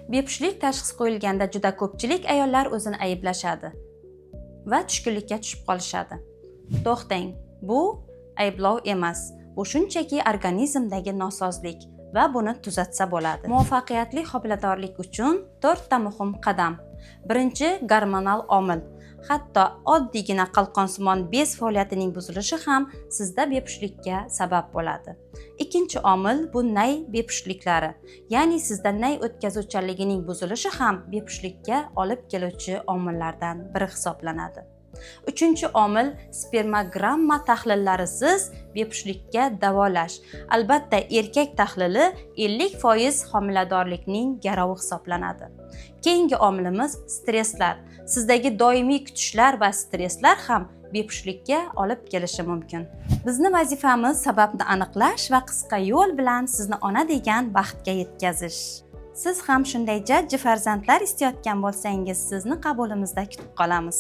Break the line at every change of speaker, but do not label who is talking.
Bepushtlik tashxisi qo'yilganda juda ko'pchilik ayollar o'zini ayblashadi va tushkunlikka tushib qolishadi. To'xtang, bu ayblov emas. Bu shunchaki organizmdagi nosozlik va buni tuzatsa bo'ladi. Muvaffaqiyatli homiladorlik uchun 4 ta muhim qadam. Birinchi, gormonal omil. Hatto oddiygina qalqonsimon bez faoliyatining buzilishi ham sizda bepushtlikka sabab bo'ladi. Ikkinchi omil bu nay bepushtliklari, ya'ni sizda nay o'tkazuvchanligining buzilishi ham bepushtlikka olib keluvchi omillardan biri hisoblanadi. Uchinchi omil spermogramma tahlillarisiz bepushtlikka davolash. Albatta, erkak tahlili 50% homiladorlikning garovi hisoblanadi. Keyingi omilimiz stresslar. Sizdagi doimiy kutishlar va stresslar ham bepushtlikka olib kelishi mumkin. Bizning vazifamiz sababni aniqlash va qisqa yo'l bilan sizni ona degan baxtga yetkazish. Siz ham shunday jajji farzandlar istayotgan bo'lsangiz, sizni qabulimizda kutib qolamiz.